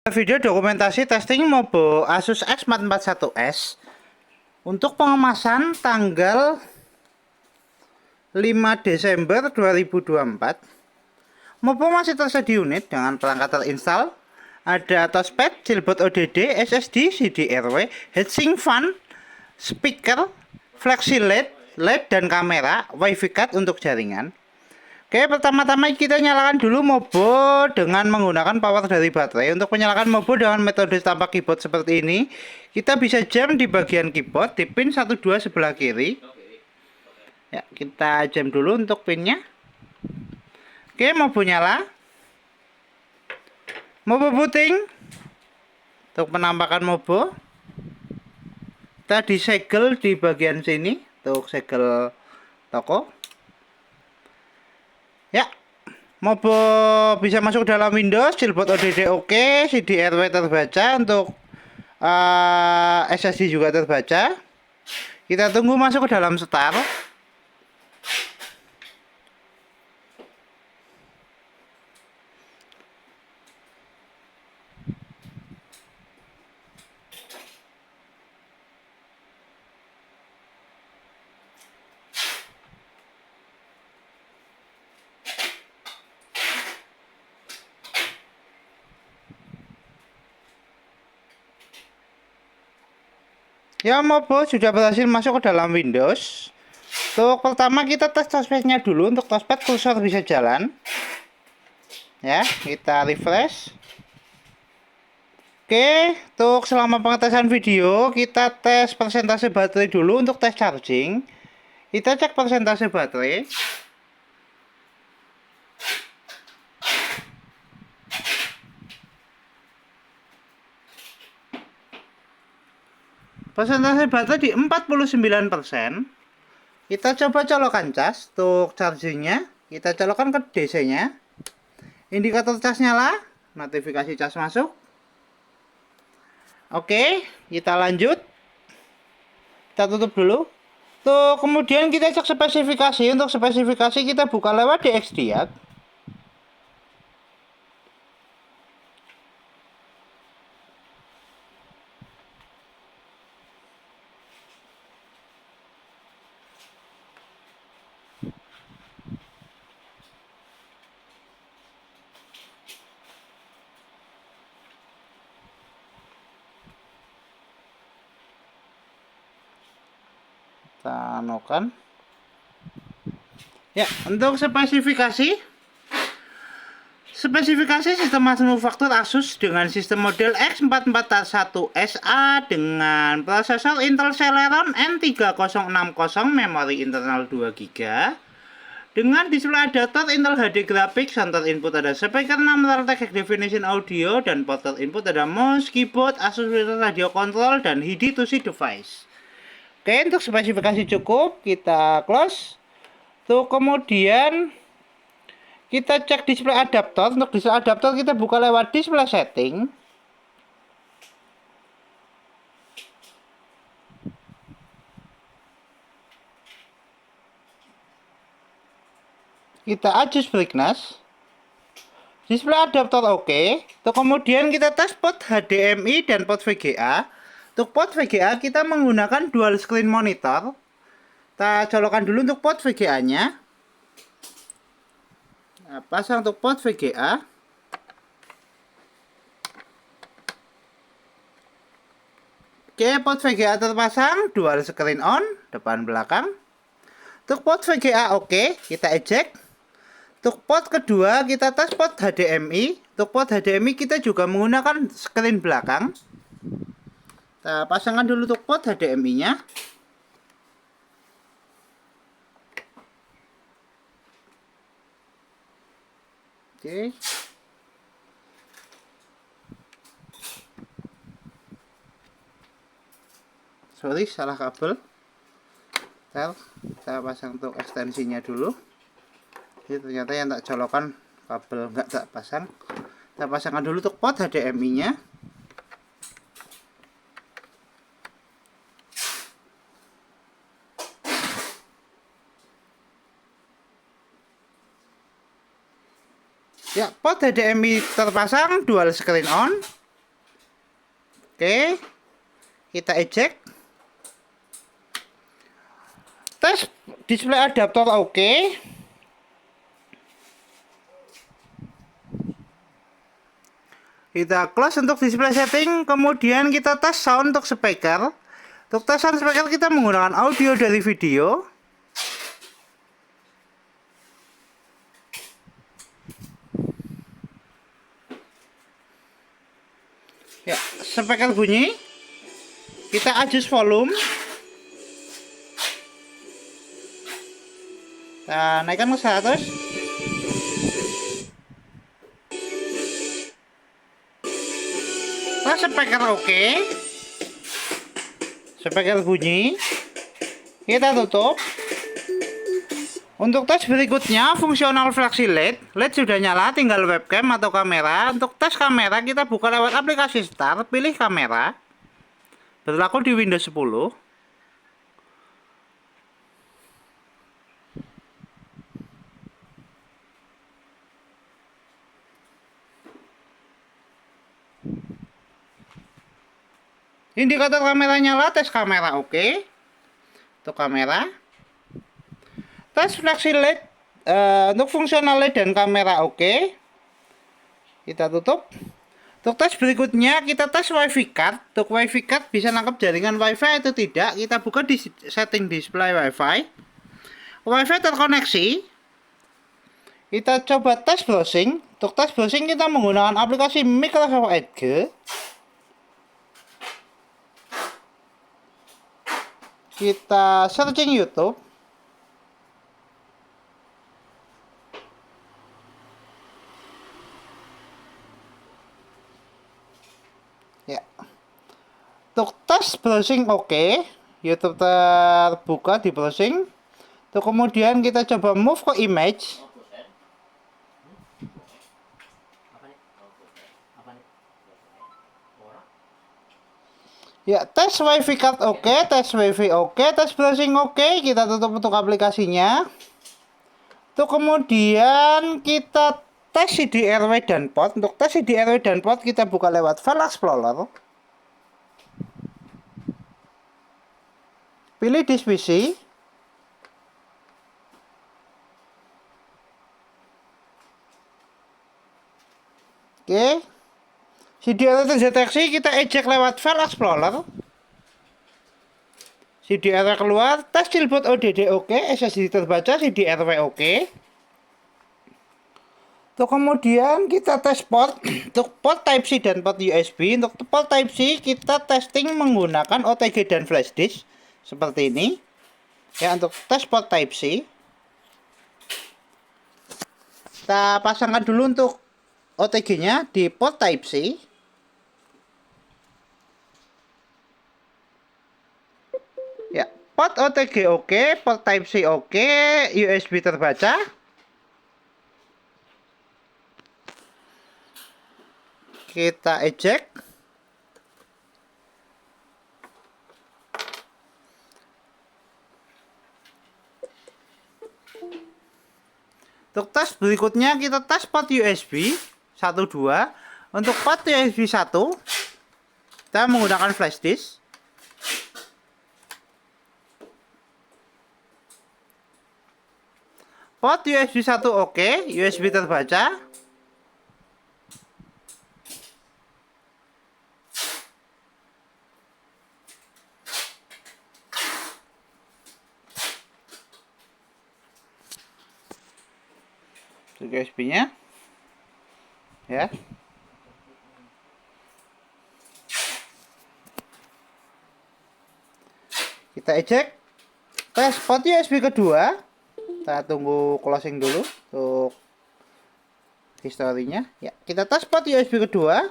Video dokumentasi testing Mobo Asus X441S untuk pengemasan tanggal 5 Desember 2024. Mobo masih tersedia unit dengan perangkat terinstall. Ada touchpad, jailboard ODD, SSD, CD-RW, heatsink fan, speaker, flexi LED dan kamera, wifi card untuk jaringan. Oke, pertama-tama kita nyalakan dulu Mobo dengan menggunakan power dari baterai. Untuk menyalakan Mobo dengan metode tanpa keyboard seperti ini, kita bisa jam di bagian keyboard di pin 12 sebelah kiri. Ya, kita jam dulu untuk pinnya. Oke, Mobo nyala. Mobo booting. Untuk penampakan Mobo, kita disegel di bagian sini untuk segel toko. Ya, Mobo bisa masuk dalam Windows, jailboard ODD oke, CD-RW terbaca, untuk SSD juga terbaca. Kita tunggu masuk ke dalam start. Ya, Mobo sudah berhasil masuk ke dalam Windows. Untuk pertama kita tes touchpadnya dulu. Untuk touchpad kursor bisa jalan. Ya, kita refresh. Oke, untuk selama pengetesan video kita tes persentase baterai dulu untuk tes charging. Kita cek persentase baterai. Persentase baterai di 49%. Kita coba colokan cas untuk chargingnya. Kita colokan ke DC nya. Indikator cas nyala, notifikasi cas masuk. Oke, kita lanjut. Kita tutup dulu. Tuh, kemudian kita cek spesifikasi. Untuk spesifikasi kita buka lewat DXDiag. Kita nokan. Ya, untuk spesifikasi sistem manufaktur Asus dengan sistem model X441SA dengan prosesor Intel Celeron N3060, memori internal 2GB, dengan display adaptor Intel HD Graphics. Center input ada speaker 6 Realtek High Definition Audio, dan porter input ada mouse, keyboard, Asus Radio Control, dan HIDI to see device. Oke, untuk spesifikasi cukup, kita close. Tuh, kemudian kita cek display adaptor. Untuk display adaptor kita buka lewat display setting. Kita adjust brightness. Display adaptor oke. Tuh, kemudian kita tes port HDMI dan port VGA. Untuk port VGA kita menggunakan dual screen monitor. Kita colokkan dulu untuk port VGA nya. Nah, pasang untuk port VGA. Oke, port VGA terpasang, dual screen on, depan belakang. Untuk port VGA oke, kita eject. Untuk port kedua kita tes port HDMI. Untuk port HDMI kita juga menggunakan screen belakang. Kita pasangkan dulu untuk port HDMI-nya. Oke. Sorry, salah kabel. Kita pasang untuk ekstensinya dulu. Jadi ternyata yang tak colokan kabel nggak tak pasang. Kita pasangkan dulu untuk port HDMI-nya. Ya, port HDMI terpasang, dual screen on. Oke. Kita eject. Tes display adaptor oke. Kita close untuk display setting, kemudian kita tes sound untuk speaker. Untuk tes sound speaker kita menggunakan audio dari video. Ya, speaker bunyi. Kita adjust volume. Kita naikkan ke 100. Tes speaker oke. Speaker bunyi. Kita tutup. Untuk tes berikutnya, fungsional flexi LED. LED sudah nyala, tinggal webcam atau kamera. Untuk tes kamera, kita buka lewat aplikasi Start, pilih kamera. Berlaku di Windows 10. Indikator kamera nyala, tes kamera oke. Untuk kamera. Tes flexi LED untuk fungsional LED dan kamera oke. Kita tutup. Untuk tes berikutnya kita tes WiFi card. Untuk WiFi card bisa nangkap jaringan WiFi atau tidak. Kita buka di setting display WiFi. WiFi terkoneksi. Kita coba tes browsing. Untuk tes browsing kita menggunakan aplikasi Microsoft Edge. Kita searching YouTube. Ya. Untuk tes browsing oke. YouTube terbuka di browsing. Untuk kemudian kita coba move ke image. Ya, tes WiFi card oke, tes WiFi oke, tes browsing oke. Kita tutup untuk aplikasinya. Untuk kemudian kita tes CD-RW dan port. Untuk tes CD-RW dan port kita buka lewat File Explorer. Pilih disk PC. Oke. CD-RW terdeteksi, kita eject lewat File Explorer. CD-RW keluar, tes Steelboard ODD oke, SSD terbaca, CD-RW oke. Untuk kemudian kita tes port. Untuk port Type-C dan port USB. Untuk port Type-C kita testing menggunakan OTG dan flash disk seperti ini. Ya, untuk tes port Type-C kita pasangkan dulu untuk OTG-nya di port Type-C. Ya, port OTG oke, port Type-C oke, USB terbaca. Kita eject. Untuk tes berikutnya kita tes port USB 1 2. Untuk port USB 1 kita menggunakan flash disk. Port USB 1 oke, USB terbaca. USB-nya. Ya. Kita eject. Tes port USB kedua. Kita tunggu closing dulu untuk historinya. Ya, kita tes port USB kedua.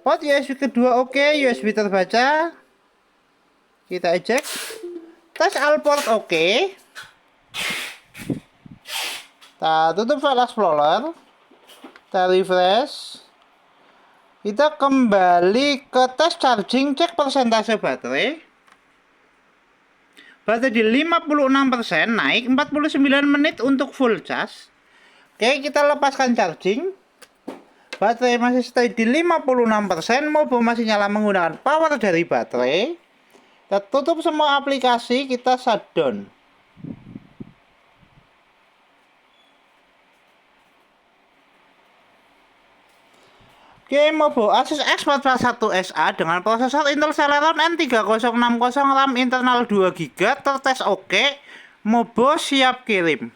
Port USB kedua oke, USB terbaca. Kita eject. Tes all port oke. Kita tutup File Explorer. Kita refresh. Kita kembali ke tes charging, cek persentase baterai. Baterai di 56%, naik 49 menit untuk full charge. Oke, kita lepaskan charging. Baterai masih stay di 56%. Mobo masih nyala menggunakan power dari baterai. Kita tutup semua aplikasi, kita shutdown. Oke, Mobo Asus X441SA dengan prosesor Intel Celeron N3060, RAM internal 2GB, tertes oke. Mobo siap kirim.